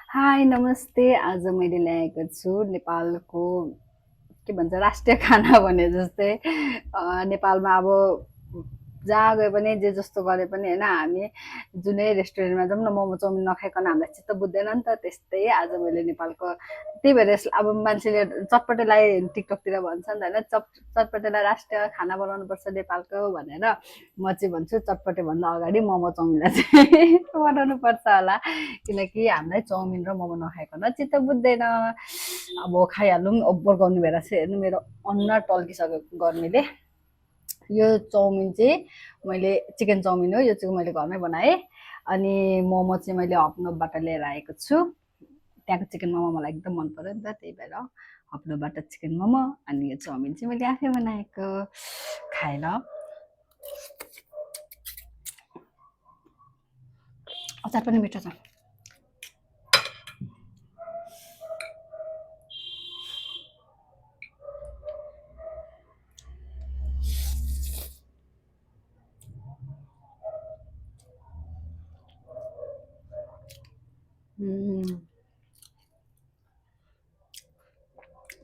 High नमस्ते। आज मैले ल्याएको छु नेपालको के भन्छ राष्ट्रिय खाना भने जस्तै नेपालमा अब जहाँ गए पनि जे जस्तो गरे पनि होइन हामी जुनै रेस्टुरेन्टमा जाउँ न मोमो चाउमिन नखाइकन हामीलाई चित्त बुझ्दैन नि त। त्यस्तै आज मैले नेपालको त्यही भएर अब मान्छेले चटपटेलाई टिकटकतिर भन्छ नि त होइन चटपटेलाई राष्ट्रिय खाना बनाउनुपर्छ नेपालको भनेर म चाहिँ भन्छु चटपटेभन्दा अगाडि मोमो चाउमिनलाई चाहिँ बनाउनु पर्छ होला। किनकि हामीलाई चाउमिन र मोमो नखाइकन चित्त बुझ्दैन। अब खाइहालौँ ओभर गर्नु भएर चाहिँ हेर्नु मेरो अनुहार टल्किसक्यो गर्मीले। यो चाउमिन चाहिँ मैले चिकन चाउमिन हो, यो चाहिँ मैले घरमै बनाएँ। अनि मोमो चाहिँ मैले हपनोबाट लिएर आएको छु। त्यहाँको चिकन मोमो मलाई एकदम मन पर्यो नि त, त्यही भएर हपनोबाट चिकन मोमो। अनि यो चाउमिन चाहिँ मैले आफै बनाएको। खाएर अचार पनि मिठो छ।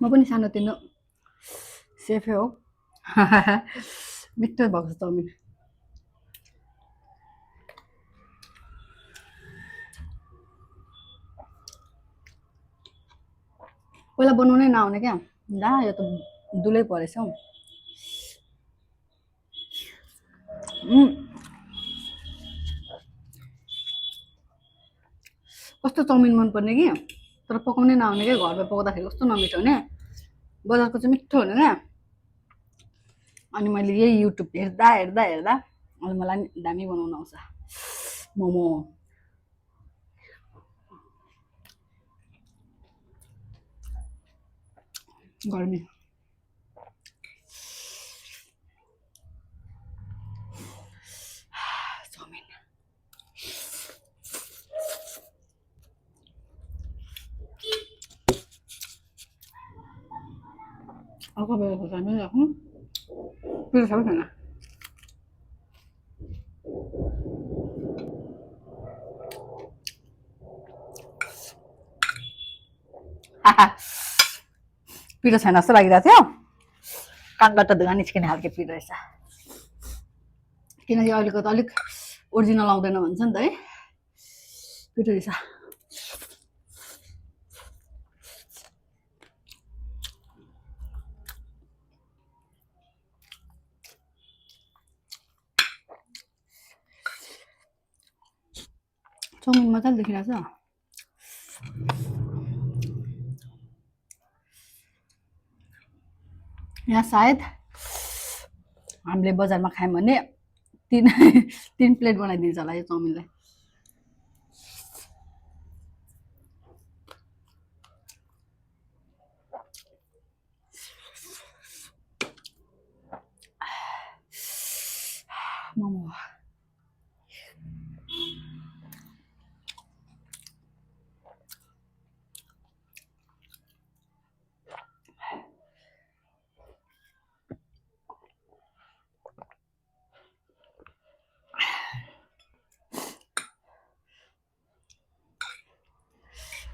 म पनि सानोतिनो सेफै हो। मिठो भएको छ चाउमिन। पहिला बनाउनै नआउने क्या, ला यो त दुलै परेछ हौ। कस्तो चाउमिन मनपर्ने कि, तर पकाउनै नआउने क्या, घरमा पकाउँदाखेरि कस्तो नमिठो हुने, बजारको चाहिँ मिठो हुने क्या। अनि मैले यही युट्युब हेर्दा हेर्दा हेर्दा अनि मलाई नि दामी बनाउन आउँछ मोमो। गर्मी चाउमिन अर्को बेला खोर्सानी राखौँ, पिरो छ कि छैन। पिरो छैन जस्तो लागिरहेको थियो, कानबाट धुवा निस्किने खालको पिरो रहेछ। किनकि अहिलेको त अलिक ओरिजिनल आउँदैन भन्छ नि त है, पिरो रहेछ। चाउमिन मजाले देखिरहेको छ। यहाँ सायद हामीले बजारमा खायौँ भने तीन तीन प्लेट बनाइदिन्छ होला यो चाउमिनलाई। मोमो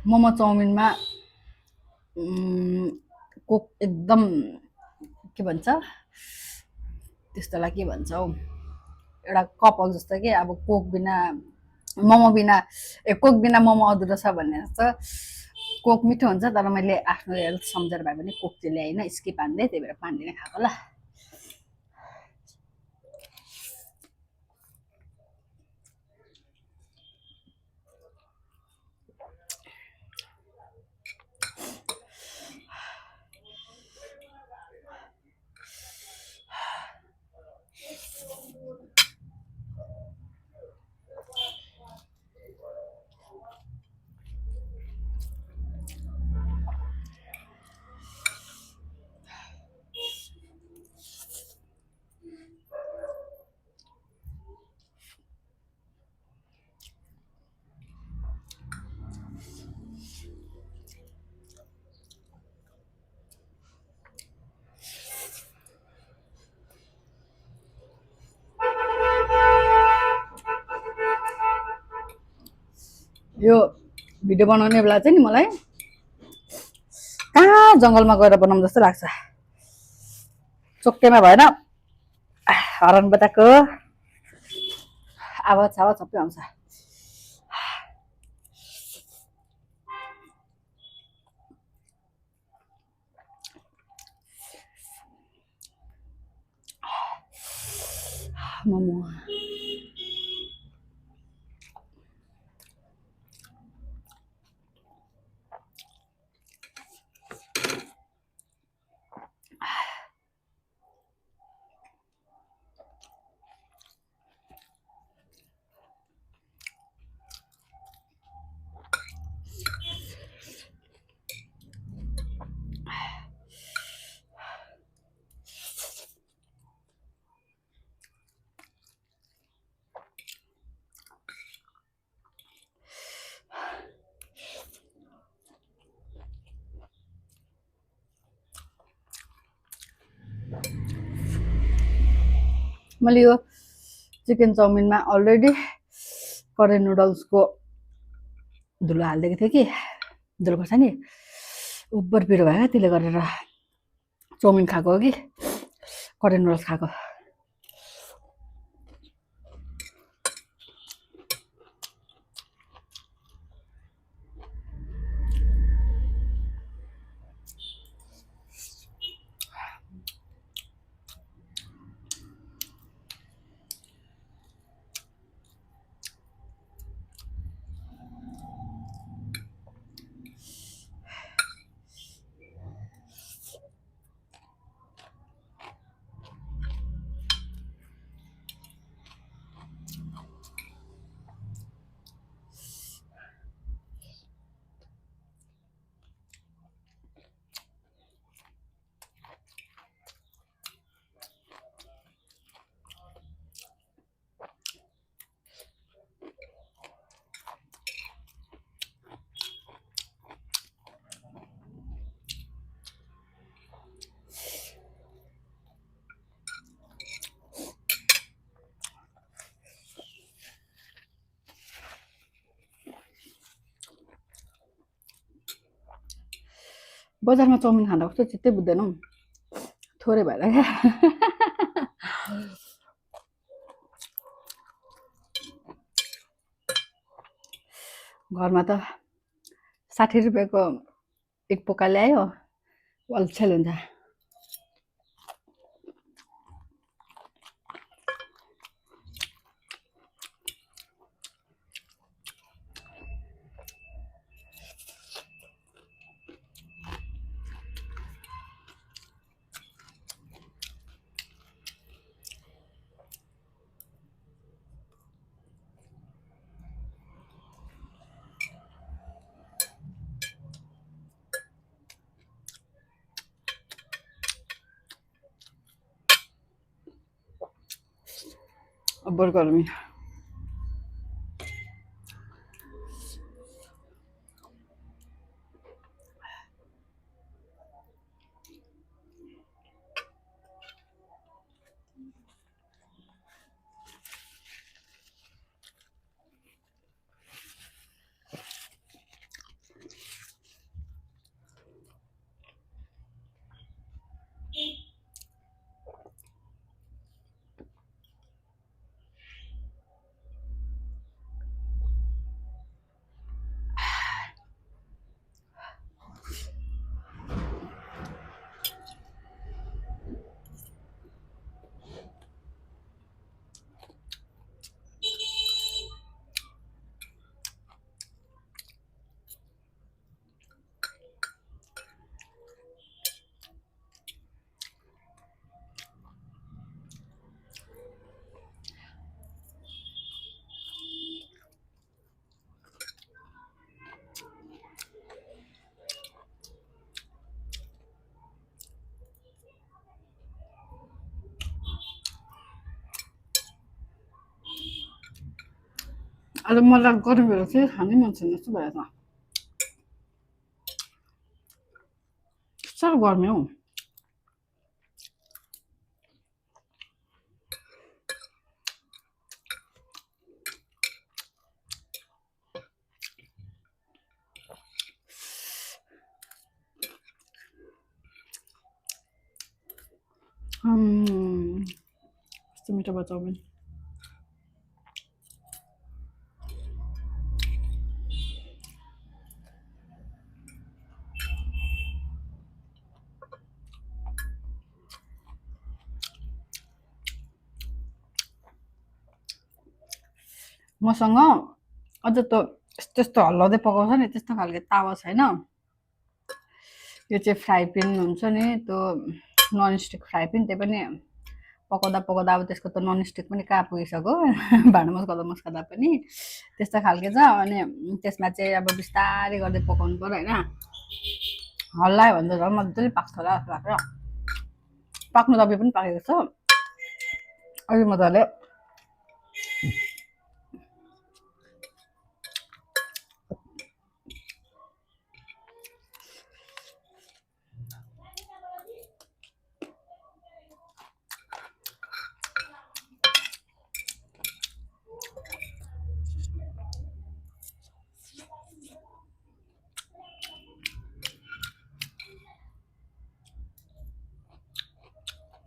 मोमो चाउमिनमा कोक एकदम के भन्छ त्यस्तोलाई के भन्छ हौ, एउटा कपाल जस्तो कि अब कोक बिना मोमो बिना कोक बिना मोमो अधुरो छ भन्ने जस्तो। कोक मिठो हुन्छ तर मैले आफ्नो हेल्थ सम्झेर भए पनि कोक चाहिँ ल्याइनँ, स्किप हान्दै, त्यही भएर पानी नै खाएको ल। यो भिडियो बनाउने बेला चाहिँ नि मलाई कहाँ जङ्गलमा गएर बनाउँ जस्तो लाग्छ। चोक्केमा भएन हरन बजाएको आवाज आवाज सबै आउँछ। मोमो मैले यो चिकन चाउमिनमा अलरेडी करेन नुडल्सको धुलो हालिदिएको थिएँ कि धुलो खोर्सानी उब्बर पिरो भयो त्यसले गरेर चाउमिन खाएको हो कि करेन नुडल्स खाएको। बजारमा चाउमिन खाँदा कस्तो चित्तै बुझ्दैन हौ थोरै भएर क्या। घरमा त 60 रुपियाँको एक पोका ल्यायो अल्छेल हुन्छ। अब्बर गर्मी अहिले मलाई गर्मी बेला चाहिँ खानै मन छैन जस्तो भएछ। साह्रो गर्मी हौ। कस्तो मिठो भयो चाउमिन। मसँग अझ त्यो त्यस्तो हल्लाउँदै पकाउँछ नि त्यस्तो खालको तावा छैन। यो चाहिँ फ्राई प्यान हुन्छ नि त्यो ननस्टिक फ्राई प्यान, त्यो पनि पकाउँदा पकाउँदा अब त्यसको त ननस्टिक पनि कहाँ पुगिसक्यो भाँडा मस्काउँदा पनि त्यस्तो खालको छ। अनि त्यसमा चाहिँ अब बिस्तारै गर्दै पकाउनु पर्यो होइन, हल्लायो भने त झन् मजाले पाक्छ होला जस्तो लाग्छ। पाक्नु त पनि पाकेको छ अलि मजाले।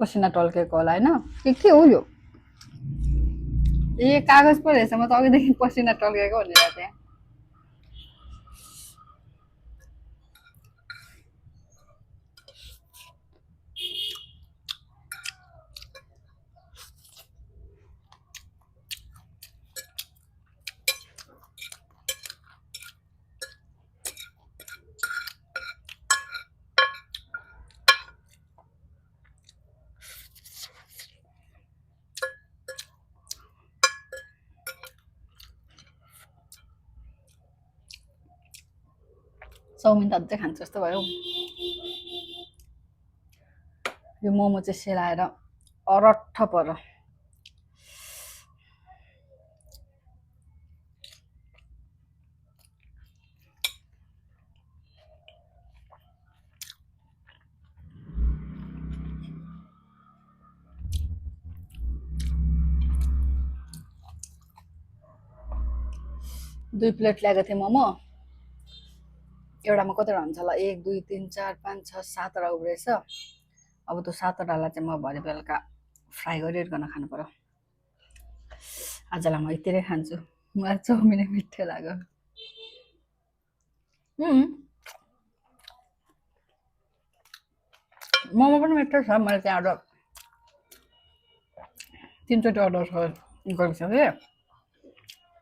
पसिना टल्केको होला होइन, के हो यो? ए कागज पो रहेछ, म त अघिदेखि पसिना टल्केको भनेर थिएँ। चाउमिन त अझै खान्छ जस्तो भयो। यो मोमो चाहिँ सेलाएर अरट्ठ पर्यो। दुई प्लेट ल्याएको थिएँ मोमो, एउटामा कतिवटा हुन्छ होला, 1 2 3 4 5 6 7वटा उब्रेछ। अब त्यो 7वटालाई चाहिँ म भरे बेलुका फ्राई गरिकन खानु पर्यो। आजलाई म यति नै खान्छु, मलाई चाउमिनै मिठो लाग्यो। मोमो पनि मिठो छ, मैले त्यहाँबाट 3चोटि अर्डर गरिसकेँ।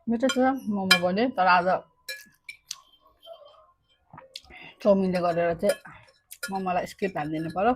मिठो छ मोमो पनि, तर आज चाउमिनले गरेर चाहिँ मोमोलाई स्किप हालिदिनु पर्यो।